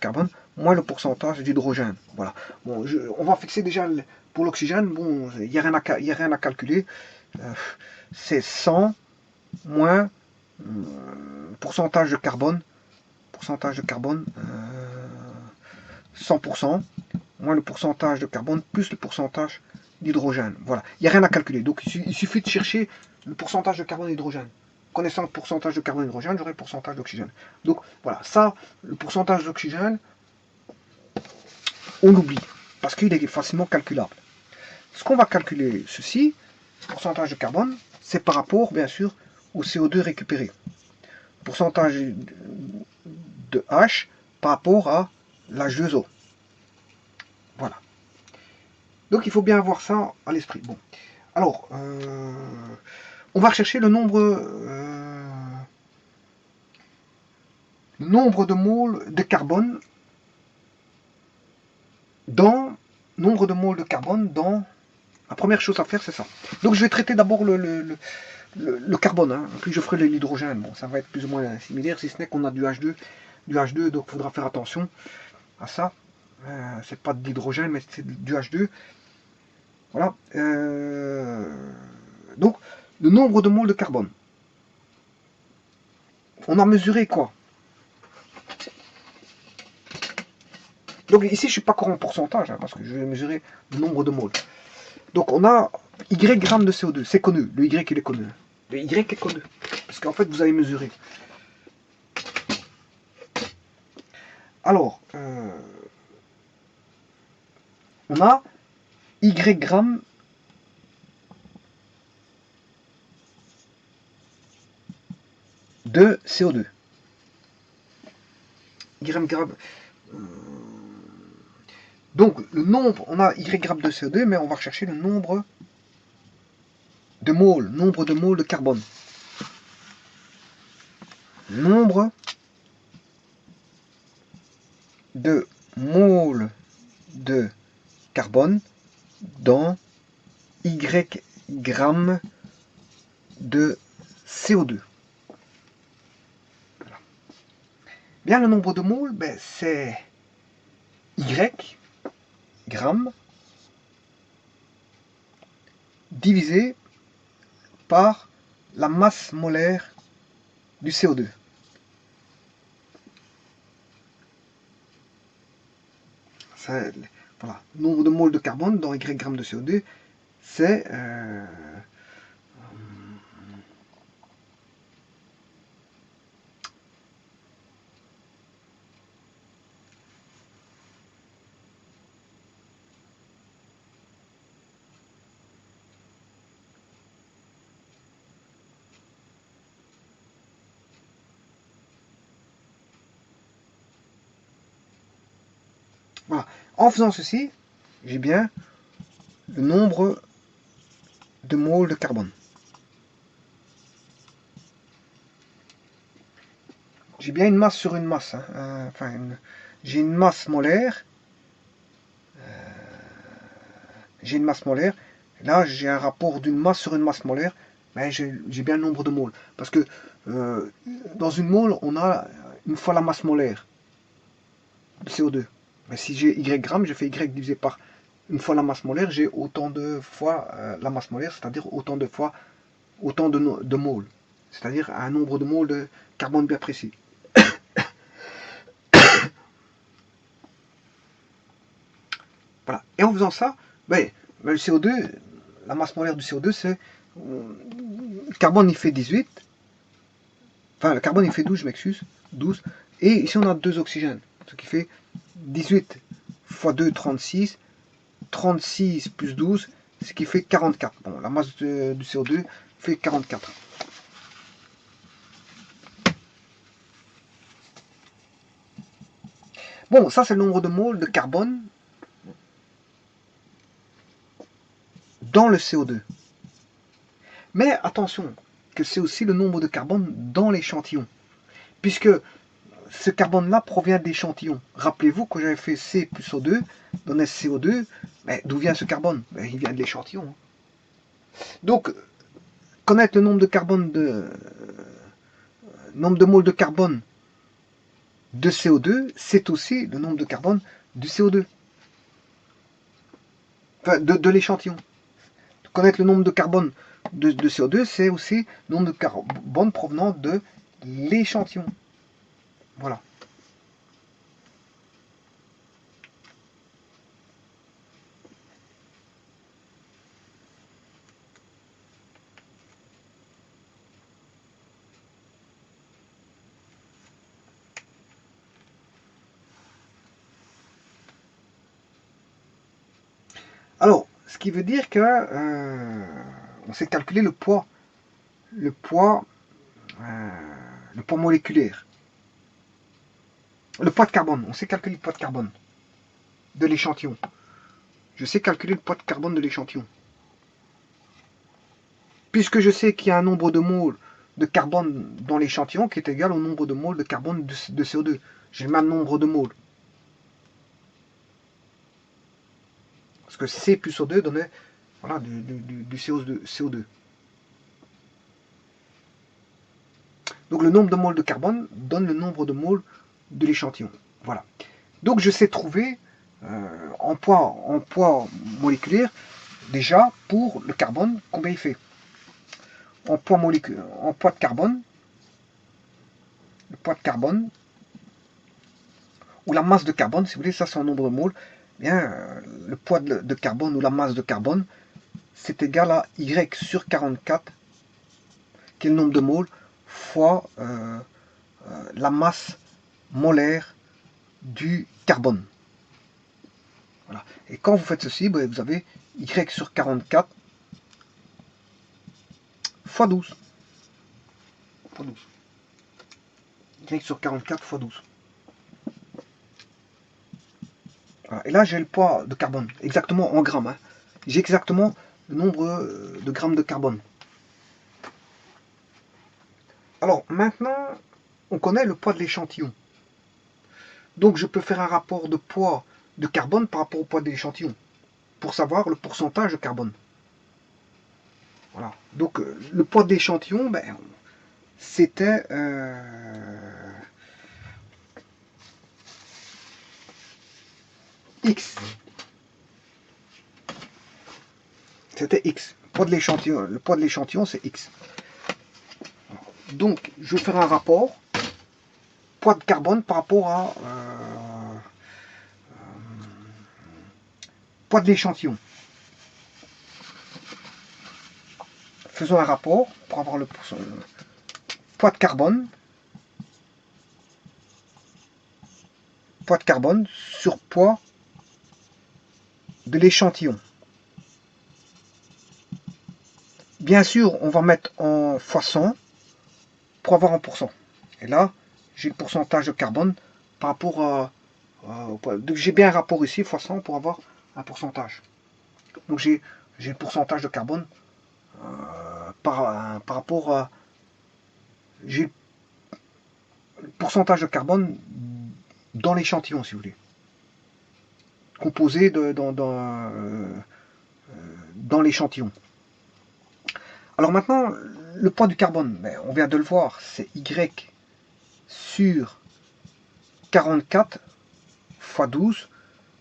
d'hydrogène. Voilà. Bon, on va fixer déjà pour l'oxygène, bon, il n'y a rien à calculer. C'est 100 moins pourcentage de carbone, 100%, moins le pourcentage de carbone plus le pourcentage d'hydrogène. Voilà, il n'y a rien à calculer. Donc il suffit de chercher le pourcentage de carbone et d'hydrogène. Connaissant le pourcentage de carbone et d'hydrogène, j'aurai le pourcentage d'oxygène. Donc voilà, ça, le pourcentage d'oxygène, on l'oublie, parce qu'il est facilement calculable. Ce qu'on va calculer, ceci, pourcentage de carbone, c'est par rapport, bien sûr, au CO2 récupéré. Pourcentage de H par rapport à l'H2O. Voilà. Donc il faut bien avoir ça à l'esprit. Bon. Alors, on va rechercher le nombre de moles de carbone dans la première chose à faire, c'est ça. Donc je vais traiter d'abord le carbone, hein, puis je ferai l'hydrogène. Bon, ça va être plus ou moins similaire, si ce n'est qu'on a du H2, donc il faudra faire attention à ça. C'est pas de l'hydrogène, mais c'est du H2. Voilà. Donc, le nombre de moles de carbone. On a mesuré quoi? Donc ici, je ne suis pas encore en pourcentage, hein, parce que je vais mesurer le nombre de moles. Donc on a Y grammes de CO2, c'est connu, le Y il est connu. Le Y est connu, parce qu'en fait vous avez mesuré. Alors, on a Y grammes de CO2. Y grammes. Donc le nombre, on a Y grammes de CO2, mais on va rechercher le nombre de moles de carbone. Nombre de moles de carbone dans Y grammes de CO2. Voilà. Bien, le nombre de moles, ben, c'est Y grammes divisé par la masse molaire du CO2. Ça, voilà, nombre de moles de carbone dans Y grammes de CO2, c'est voilà. En faisant ceci, j'ai bien le nombre de moles de carbone. J'ai bien une masse sur une masse. Hein. J'ai une masse molaire. J'ai une masse molaire. Là, j'ai un rapport d'une masse sur une masse molaire. Mais j'ai bien le nombre de moles. Parce que dans une mole, on a une fois la masse molaire de CO2. Mais si j'ai Y grammes, je fais Y divisé par une fois la masse molaire, j'ai autant de fois la masse molaire, c'est-à-dire autant de fois autant de moles. C'est-à-dire un nombre de moles de carbone bien précis. Voilà. Et en faisant ça, ben, le CO2, la masse molaire du CO2, c'est le carbone il fait 18, enfin le carbone il fait 12, je m'excuse, 12, et ici on a 2 oxygènes, ce qui fait 18 fois 2, 36, 36 plus 12, ce qui fait 44. Bon, la masse du CO2 fait 44. Bon, ça c'est le nombre de moles de carbone dans le CO2. Mais attention, que c'est aussi le nombre de carbone dans l'échantillon. Puisque ce carbone-là provient d'échantillons. Rappelez-vous que j'avais fait C plus O2 donnait CO2. Mais d'où vient ce carbone? Il vient de l'échantillon. Donc, connaître le nombre de carbone nombre de moles de carbone de CO2, c'est aussi le nombre de carbone du CO2. Enfin, de l'échantillon. Connaître le nombre de carbone de CO2, c'est aussi le nombre de carbone provenant de l'échantillon. Voilà. Alors, ce qui veut dire que on sait calculer le poids moléculaire. Le poids de carbone, on sait calculer le poids de carbone de l'échantillon. Je sais calculer le poids de carbone de l'échantillon. Puisque je sais qu'il y a un nombre de moles de carbone dans l'échantillon qui est égal au nombre de moles de carbone de CO2. J'ai le même nombre de moles. Parce que C plus O2 donnait voilà, du CO2. Donc le nombre de moles de carbone donne le nombre de moles de l'échantillon. Voilà. Donc je sais trouver en poids moléculaire déjà pour le carbone combien il fait. En poids de carbone, le poids de carbone ou la masse de carbone, si vous voulez, ça c'est en nombre de moles. Bien, le poids de carbone ou la masse de carbone, c'est égal à Y sur 44, qui est le nombre de moles, fois la masse molaire du carbone. Voilà. Et quand vous faites ceci, ben, vous avez Y sur 44 fois 12. Fois 12. Y sur 44 fois 12. Voilà. Et là, j'ai le poids de carbone, exactement en grammes. Hein. J'ai exactement le nombre de grammes de carbone. Alors, maintenant, on connaît le poids de l'échantillon. Donc, je peux faire un rapport de poids de carbone par rapport au poids de l'échantillon pour savoir le pourcentage de carbone. Voilà. Donc, le poids de l'échantillon, ben, c'était X. C'était X. Le poids de l'échantillon, c'est X. Donc, je vais faire un rapport poids de carbone par rapport à poids de l'échantillon. Faisons un rapport pour avoir le poids de carbone sur poids de l'échantillon. Bien sûr, on va mettre en fois 100 pour avoir un pourcent. Et là, j'ai le pourcentage de carbone par rapport à... donc j'ai bien un rapport ici, fois 100 pour avoir un pourcentage. Donc j'ai le pourcentage de carbone par rapport à... J'ai le pourcentage de carbone dans l'échantillon, si vous voulez. Composé dans l'échantillon. Alors maintenant, le poids du carbone, ben, on vient de le voir, c'est Y sur 44 fois 12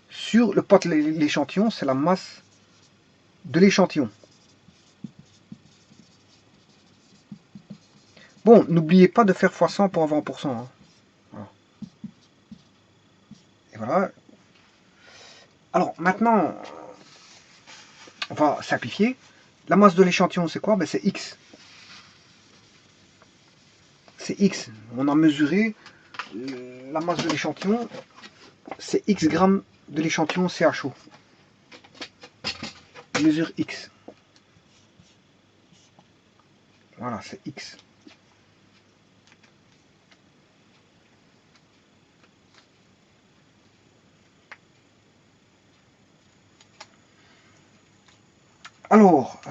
sur le poids de l'échantillon, c'est la masse de l'échantillon. Bon, n'oubliez pas de faire fois 100 pour avoir 1%. Hein. Voilà. Et voilà. Alors maintenant, on va simplifier. La masse de l'échantillon, c'est quoi? Ben, c'est X. C'est X. On a mesuré la masse de l'échantillon, c'est X grammes de l'échantillon CHO. Mesure X. Voilà, c'est X. Alors,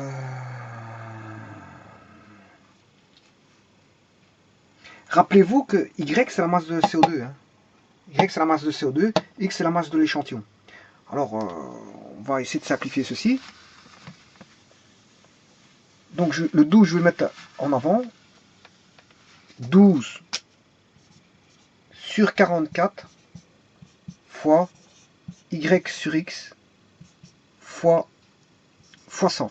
rappelez-vous que Y c'est la masse de CO2. Hein. Y c'est la masse de CO2, X c'est la masse de l'échantillon. Alors, on va essayer de simplifier ceci. Donc le 12, je vais le mettre en avant. 12 sur 44 fois Y sur X fois 100.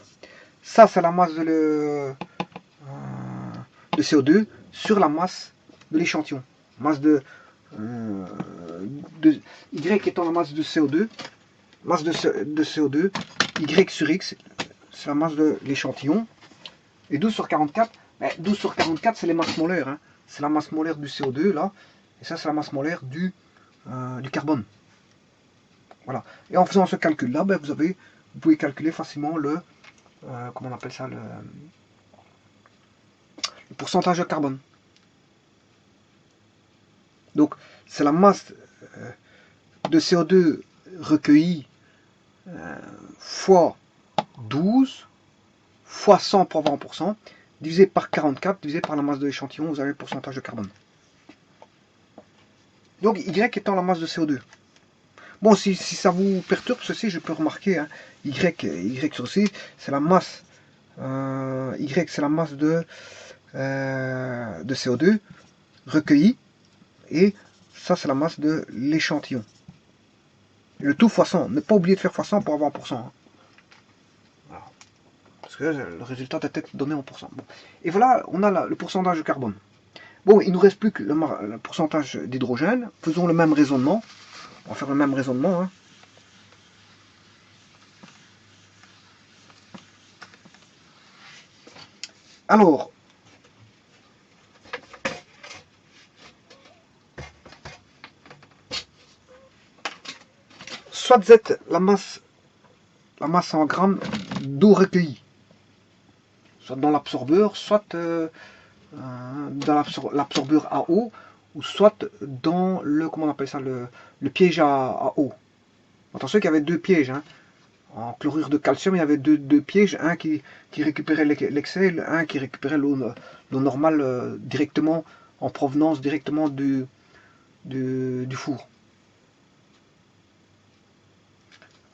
Ça, c'est la masse de CO2 sur la masse de l'échantillon. Masse de Y étant la masse de CO2, masse de CO2, Y sur X, c'est la masse de l'échantillon. Et 12 sur 44, 12 sur 44, c'est les masses molaires. Hein. C'est la masse molaire du CO2, là. Et ça, c'est la masse molaire du carbone. Voilà. Et en faisant ce calcul-là, ben, vous pouvez calculer facilement le... comment on appelle ça, le pourcentage de carbone. Donc, c'est la masse de CO2 recueillie fois 12 fois 100 pour avoir 1%, divisé par 44, divisé par la masse de l'échantillon, vous avez le pourcentage de carbone. Donc, Y étant la masse de CO2. Bon, si ça vous perturbe ceci, je peux remarquer, hein, y sur C, c'est la masse, Y c'est la masse de CO2 recueillie, et ça c'est la masse de l'échantillon. Le tout fois 100, ne pas oublier de faire fois 100 pour avoir 1%. Hein. Voilà. Parce que le résultat doit être donné en pourcent. Bon. Et voilà, on a le pourcentage de carbone. Bon, il ne nous reste plus que le pourcentage d'hydrogène. Faisons le même raisonnement. On va faire le même raisonnement. Hein. Alors, soit Z, la masse en grammes d'eau recueillie, soit dans l'absorbeur, soit dans l'absorbeur à eau, ou soit dans le, comment on appelle ça, le piège à eau. Attention qu'il y avait deux pièges, hein. En chlorure de calcium, il y avait deux pièges, un qui récupérait l'excès, un qui récupérait l'eau normale directement, en provenance directement du four.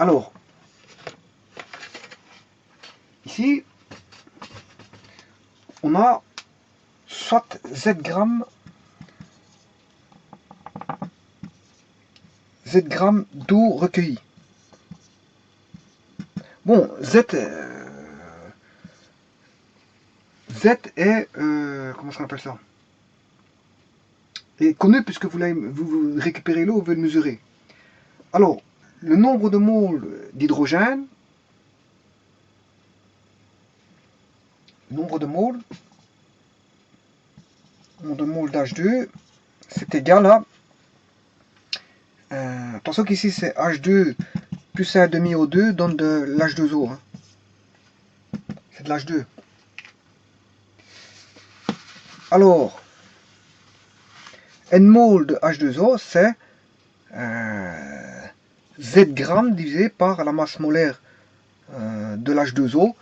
Alors, ici, on a soit Z grammes d'eau recueillie. Bon, Z est, comment ça appelle ça, est connu puisque vous récupérez l'eau, vous le mesurer. Alors, le nombre de moles d'hydrogène, nombre de moles d'H2, c'est égal à, attention qu'ici c'est H2 plus 1,5 O2 donne de l'H2O. Hein. C'est de l'H2. Alors, N mol de H2O, c'est Z grammes divisé par la masse molaire de l'H2O.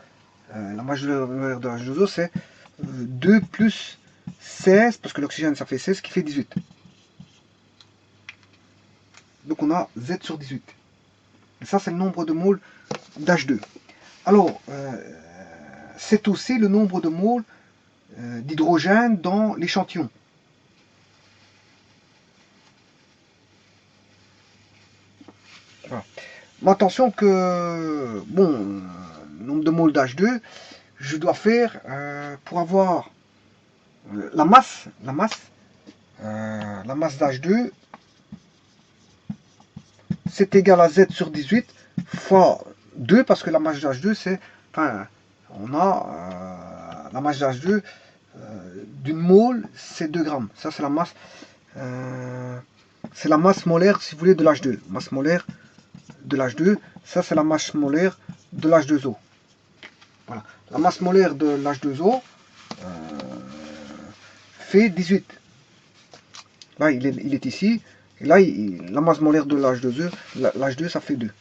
La masse molaire de l'H2O, c'est 2 plus 16, parce que l'oxygène, ça fait 16, qui fait 18. Donc on a Z sur 18. Et ça, c'est le nombre de moles d'H2. Alors, c'est aussi le nombre de moles d'hydrogène dans l'échantillon. Voilà. Mais attention que, bon, nombre de moles d'H2, je dois faire, pour avoir la masse d'H2, c'est égal à Z sur 18 fois 2, parce que la masse d'H2, c'est, enfin, on a la masse d'H2 d'une mole, c'est 2 grammes. Ça, c'est la masse molaire, si vous voulez, de l'H2. Masse molaire de l'H2, ça, c'est la masse molaire de l'H2O. Voilà. La masse molaire de l'H2O fait 18. Là, il est ici. Et là, la masse molaire de l'H2O, l'H2, ça fait 2.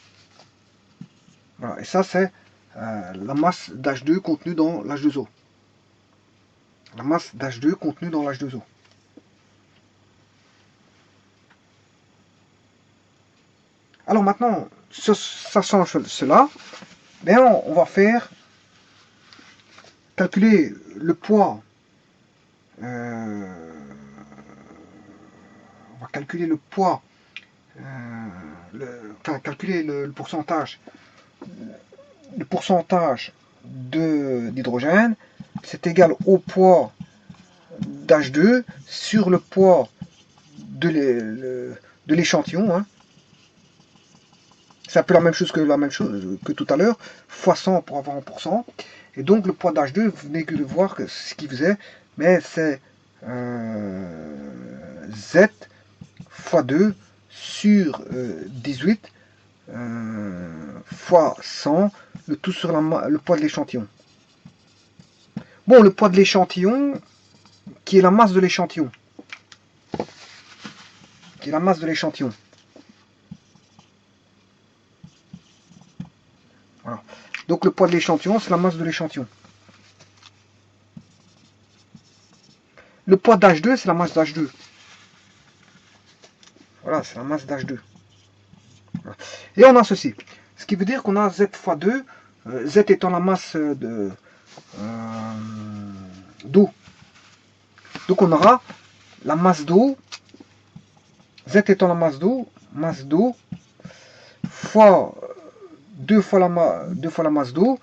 Voilà. Et ça, c'est la masse d'H2 contenue dans l'H2O. La masse d'H2 contenue dans l'H2O. Alors maintenant, sachant cela, bien, on va faire calculer le poids. On va calculer le poids, calculer le pourcentage d'hydrogène. C'est égal au poids d'H2 sur le poids de l'échantillon. Hein. C'est un peu la même chose que tout à l'heure, fois 100 pour avoir 1%. Et donc le poids d'H2, vous venez que de voir que ce qu'il faisait, mais c'est Z fois 2 sur 18 fois 100, le tout sur le poids de l'échantillon. Bon, le poids de l'échantillon, qui est la masse de l'échantillon. Voilà. Donc le poids de l'échantillon, c'est la masse de l'échantillon. Le poids d'H2, c'est la masse d'H2. Voilà, c'est la masse d'H2. Voilà. Et on a ceci. Ce qui veut dire qu'on a Z fois 2, Z étant la masse d'eau. Donc on aura la masse d'eau, Z étant la masse d'eau, fois 2 fois la masse d'eau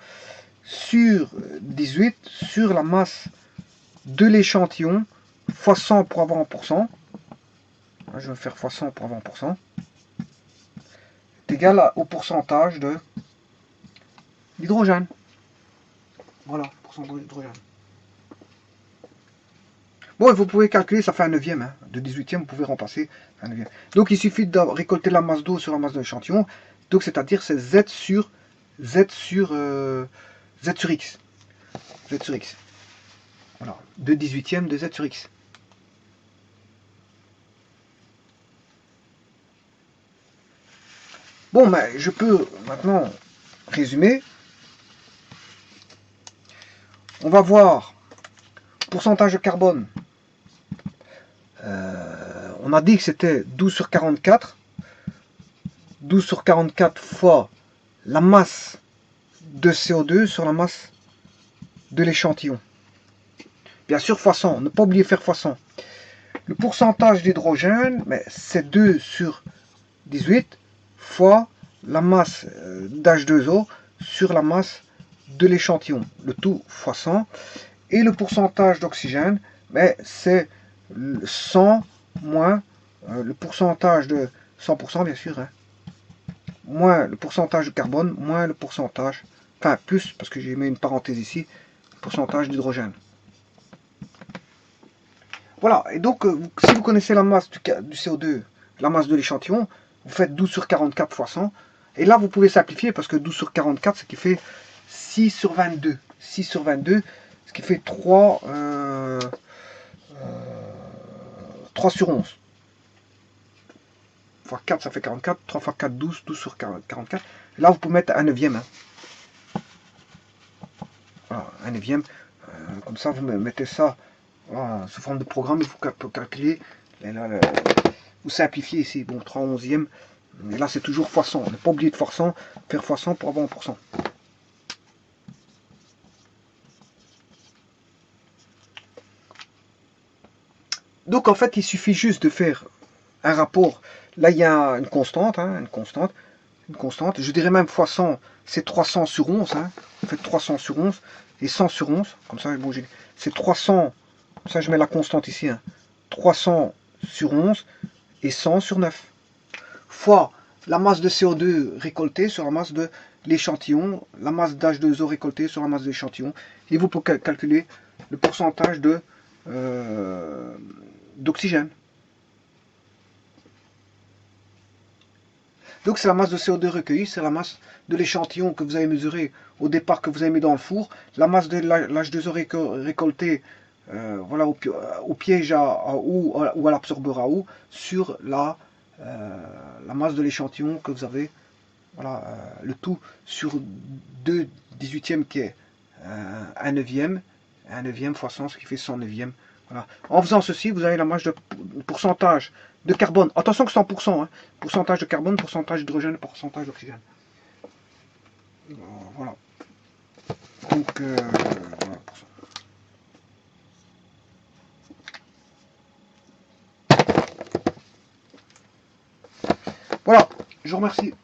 sur 18 sur la masse de l'échantillon fois 100 pour avoir 1%. Je vais faire fois 100 pour avoir 1%. C'est égal au pourcentage de l'hydrogène. Voilà, pourcentage d'hydrogène. Bon, vous pouvez calculer, ça fait un neuvième. Hein. De 18e, vous pouvez remplacer un neuvième. Donc, il suffit de récolter la masse d'eau sur la masse de l'échantillon. Donc c'est-à-dire c'est Z sur X. Z sur X. Voilà, 2/18 de Z sur X. Bon, ben, je peux maintenant résumer. On va voir pourcentage de carbone. On a dit que c'était 12 sur 44. 12 sur 44 fois la masse de CO2 sur la masse de l'échantillon. Bien sûr, fois 100. Ne pas oublier faire fois 100. Le pourcentage d'hydrogène, c'est 2 sur 18 fois la masse d'H2O sur la masse de l'échantillon. Le tout fois 100. Et le pourcentage d'oxygène, c'est 100 moins le pourcentage de 100%, bien sûr, hein, moins le pourcentage de carbone, moins le pourcentage, enfin plus, parce que j'ai mis une parenthèse ici, le pourcentage d'hydrogène. Voilà, et donc si vous connaissez la masse du CO2, la masse de l'échantillon, vous faites 12 sur 44 fois 100, et là vous pouvez simplifier, parce que 12 sur 44, ce qui fait 6 sur 22. 6 sur 22, ce qui fait 3 sur 11. Fois 4, ça fait 44. 3 fois 4, 12. 12 sur 44. Là, vous pouvez mettre un neuvième. Hein. Voilà, un neuvième. Comme ça, vous mettez ça voilà, sous forme de programme. Il faut calculer. Et là, vous simplifiez ici. Bon, 3 onzième. Et là, c'est toujours fois 100. Ne pas oublier de faire 100 pour avoir 1%. Donc, en fait, il suffit juste de faire un rapport. Là, il y a une constante. Hein, une constante. Je dirais même fois 100, c'est 300 sur 11. Hein. Vous faites 300 sur 11 et 100 sur 11. Comme ça, bon, c'est 300. Ça, je mets la constante ici. Hein. 300 sur 11 et 100 sur 9. Fois la masse de CO2 récoltée sur la masse de l'échantillon, la masse d'H2O récoltée sur la masse de l'échantillon. Et vous pouvez calculer le pourcentage d'oxygène. Donc c'est la masse de CO2 recueillie, c'est la masse de l'échantillon que vous avez mesuré au départ, que vous avez mis dans le four, la masse de l'H2O récoltée voilà, au piège ou à l'absorbeur à eau sur la masse de l'échantillon que vous avez, voilà, le tout sur 2/18 qui est un neuvième fois 100, ce qui fait 100 neuvième. Voilà. En faisant ceci, vous avez la marge de pourcentage de carbone. Attention que c'est en pourcent. Hein. Pourcentage de carbone, pourcentage d'hydrogène, pourcentage d'oxygène. Voilà. Donc, voilà, voilà. Je vous remercie.